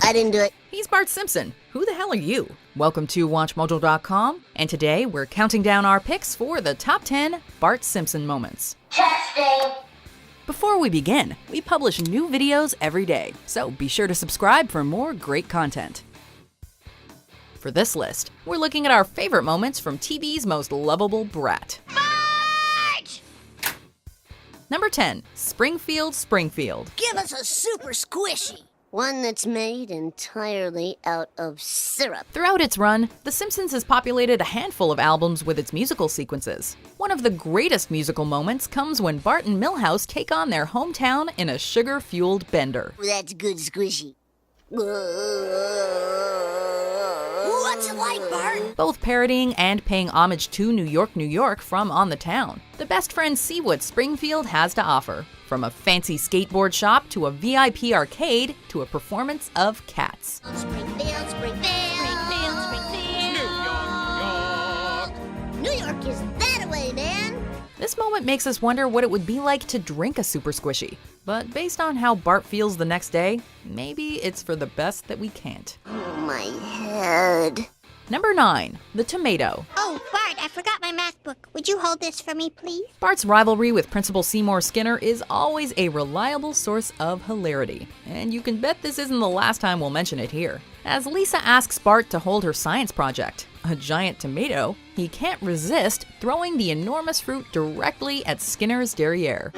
I didn't do it. He's Bart Simpson. Who the hell are you? Welcome to WatchMojo.com, and today we're counting down our picks for the top 10 Bart Simpson moments. Testing. Before we begin, we publish new videos every day, so be sure to subscribe for more great content. For this list, we're looking at our favorite moments from TV's most lovable brat. Bart! Number 10, Springfield. Give us a super squishy. One that's made entirely out of syrup. Throughout its run, The Simpsons has populated a handful of albums with its musical sequences. One of the greatest musical moments comes when Bart and Milhouse take on their hometown in a sugar-fueled bender. That's good squishy. What's it like, Bart? Both parodying and paying homage to New York from On the Town. The best friends see what Springfield has to offer. From a fancy skateboard shop to a VIP arcade to a performance of Cats. Springfield. New York is that way, man. This moment makes us wonder what it would be like to drink a Super Squishy. But based on how Bart feels the next day, maybe it's for the best that we can't. Oh, my head. Number 9, the tomato. Oh, Bart, I forgot my math book. Would you hold this for me, please? Bart's rivalry with Principal Seymour Skinner is always a reliable source of hilarity, and you can bet this isn't the last time we'll mention it here. As Lisa asks Bart to hold her science project, a giant tomato, he can't resist throwing the enormous fruit directly at Skinner's derriere.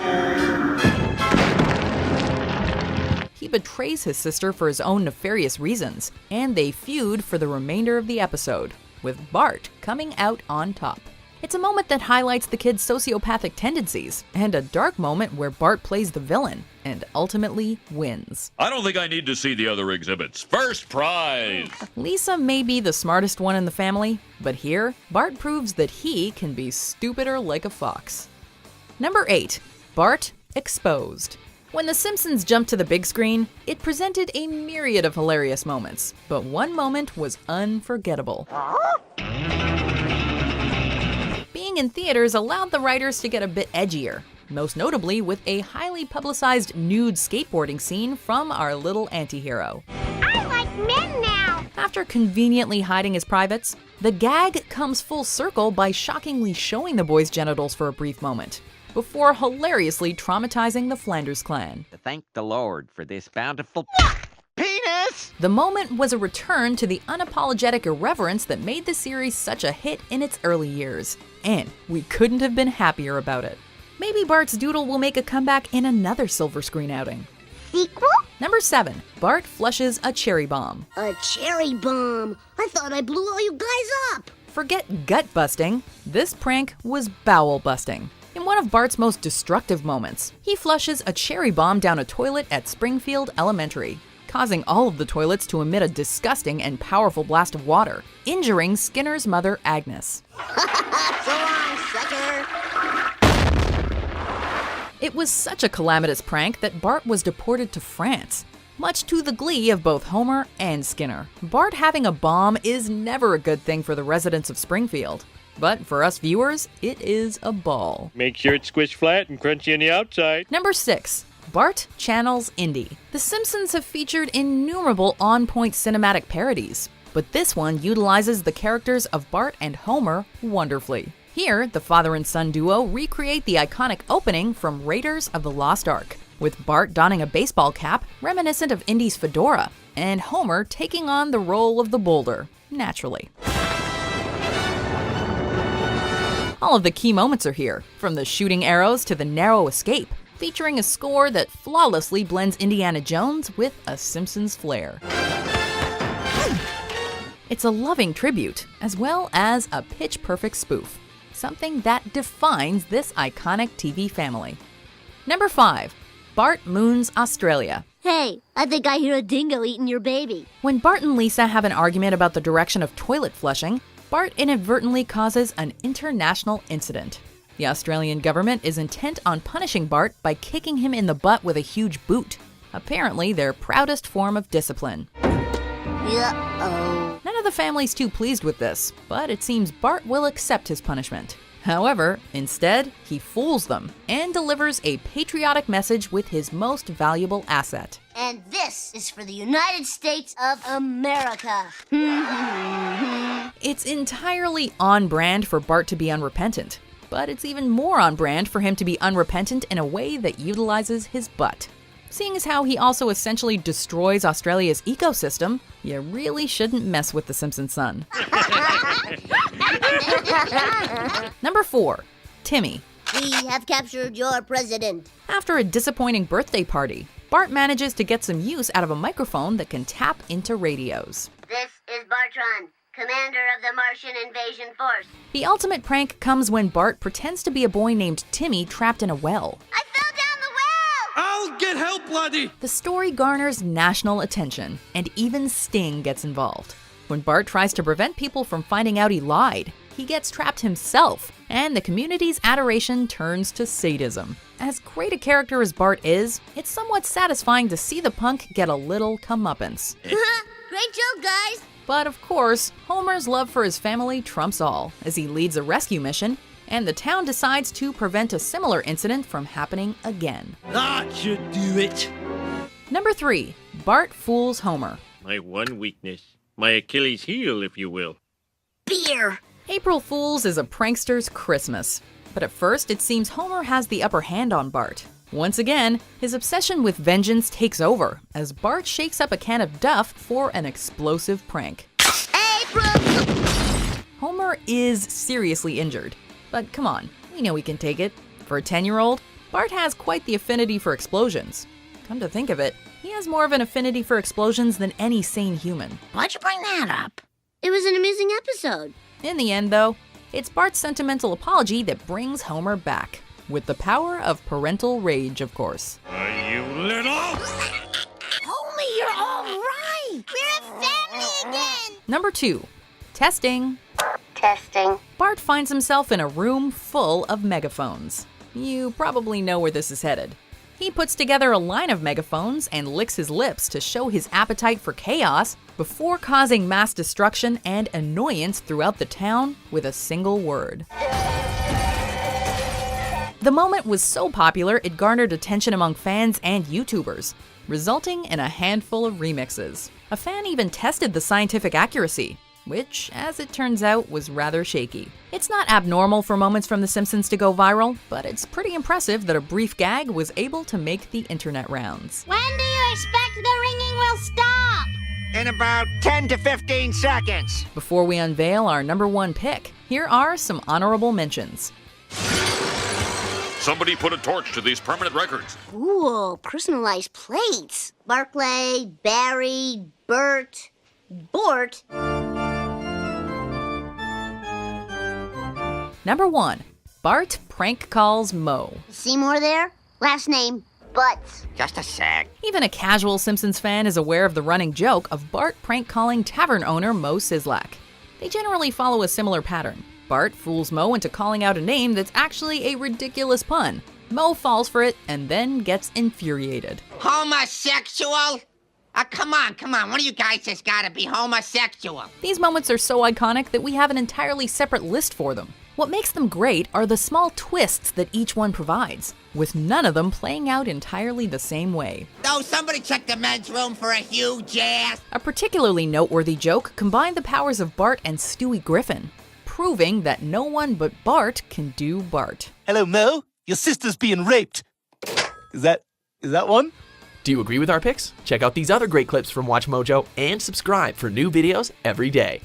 He betrays his sister for his own nefarious reasons, and they feud for the remainder of the episode, with Bart coming out on top. It's a moment that highlights the kid's sociopathic tendencies, and a dark moment where Bart plays the villain, and ultimately wins. I don't think I need to see the other exhibits. First prize! Lisa may be the smartest one in the family, but here, Bart proves that he can be stupider like a fox. Number 8, Bart Exposed. When The Simpsons jumped to the big screen, it presented a myriad of hilarious moments, but one moment was unforgettable. Being in theaters allowed the writers to get a bit edgier, most notably with a highly publicized nude skateboarding scene from our little antihero. I like men now. After conveniently hiding his privates, the gag comes full circle by shockingly showing the boys' genitals for a brief moment, before hilariously traumatizing the Flanders clan. Thank the Lord for this bountiful penis! The moment was a return to the unapologetic irreverence that made the series such a hit in its early years, and we couldn't have been happier about it. Maybe Bart's doodle will make a comeback in another silver screen outing. Sequel? Number 7, Bart flushes a cherry bomb. A cherry bomb. I thought I blew all you guys up. Forget gut busting, this prank was bowel busting. In one of Bart's most destructive moments, he flushes a cherry bomb down a toilet at Springfield Elementary, causing all of the toilets to emit a disgusting and powerful blast of water, injuring Skinner's mother, Agnes. So long, sucker. It was such a calamitous prank that Bart was deported to France, much to the glee of both Homer and Skinner. Bart having a bomb is never a good thing for the residents of Springfield. But for us viewers, it is a ball. Make sure it's squished flat and crunchy on the outside. Number 6, Bart channels Indy. The Simpsons have featured innumerable on-point cinematic parodies, but this one utilizes the characters of Bart and Homer wonderfully. Here, the father and son duo recreate the iconic opening from Raiders of the Lost Ark, with Bart donning a baseball cap reminiscent of Indy's fedora, and Homer taking on the role of the boulder, naturally. All of the key moments are here, from the shooting arrows to the narrow escape, featuring a score that flawlessly blends Indiana Jones with a Simpsons flair. It's a loving tribute, as well as a pitch-perfect spoof, something that defines this iconic TV family. Number 5, Bart moons Australia. Hey, I think I hear a dingo eating your baby. When Bart and Lisa have an argument about the direction of toilet flushing, Bart inadvertently causes an international incident. The Australian government is intent on punishing Bart by kicking him in the butt with a huge boot, apparently their proudest form of discipline. Uh-oh. None of the family's too pleased with this, but it seems Bart will accept his punishment. However, instead, he fools them and delivers a patriotic message with his most valuable asset. And this is for the United States of America. It's entirely on brand for Bart to be unrepentant, but it's even more on brand for him to be unrepentant in a way that utilizes his butt. Seeing as how he also essentially destroys Australia's ecosystem, you really shouldn't mess with the Simpsons' son. Number 4. Timmy. We have captured your president. After a disappointing birthday party, Bart manages to get some use out of a microphone that can tap into radios. This is Bartron, commander of the Martian Invasion Force. The ultimate prank comes when Bart pretends to be a boy named Timmy trapped in a well. I fell down the well! I'll get help, laddie! The story garners national attention, and even Sting gets involved. When Bart tries to prevent people from finding out he lied, he gets trapped himself, and the community's adoration turns to sadism. As great a character as Bart is, it's somewhat satisfying to see the punk get a little comeuppance. Great joke, guys! But of course, Homer's love for his family trumps all, as he leads a rescue mission, and the town decides to prevent a similar incident from happening again. That should do it. Number 3. Bart fools Homer. My one weakness. My Achilles heel, if you will. Beer! April Fool's is a prankster's Christmas. But at first, it seems Homer has the upper hand on Bart. Once again, his obsession with vengeance takes over, as Bart shakes up a can of Duff for an explosive prank. April! Homer is seriously injured. But come on, we know he can take it. For a 10-year-old, Bart has quite the affinity for explosions. Come to think of it, he has more of an affinity for explosions than any sane human. Why'd you bring that up? It was an amusing episode. In the end, though, it's Bart's sentimental apology that brings Homer back. With the power of parental rage, of course. You little... Homie, you're all right! We're a family again! Number 2. Testing. Testing. Bart finds himself in a room full of megaphones. You probably know where this is headed. He puts together a line of megaphones and licks his lips to show his appetite for chaos before causing mass destruction and annoyance throughout the town with a single word. The moment was so popular it garnered attention among fans and YouTubers, resulting in a handful of remixes. A fan even tested the scientific accuracy, which, as it turns out, was rather shaky. It's not abnormal for moments from The Simpsons to go viral, but it's pretty impressive that a brief gag was able to make the internet rounds. When do you expect the ringing will stop? In about 10 to 15 seconds. Before we unveil our number 1 pick, here are some honorable mentions. Somebody put a torch to these permanent records. Ooh, personalized plates. Barclay, Barry, Bert, Bort. Number 1. Bart prank calls Moe. Seymour there? Last name, Butts. Just a sec. Even a casual Simpsons fan is aware of the running joke of Bart prank calling tavern owner Moe Sislak. They generally follow a similar pattern. Bart fools Moe into calling out a name that's actually a ridiculous pun. Moe falls for it and then gets infuriated. Homosexual? Come on. One of you guys has gotta be homosexual. These moments are so iconic that we have an entirely separate list for them. What makes them great are the small twists that each one provides, with none of them playing out entirely the same way. Oh, somebody check the men's room for a huge ass. A particularly noteworthy joke combined the powers of Bart and Stewie Griffin, proving that no one but Bart can do Bart. Hello, Mo. Your sister's being raped. Is that one? Do you agree with our picks? Check out these other great clips from WatchMojo and subscribe for new videos every day.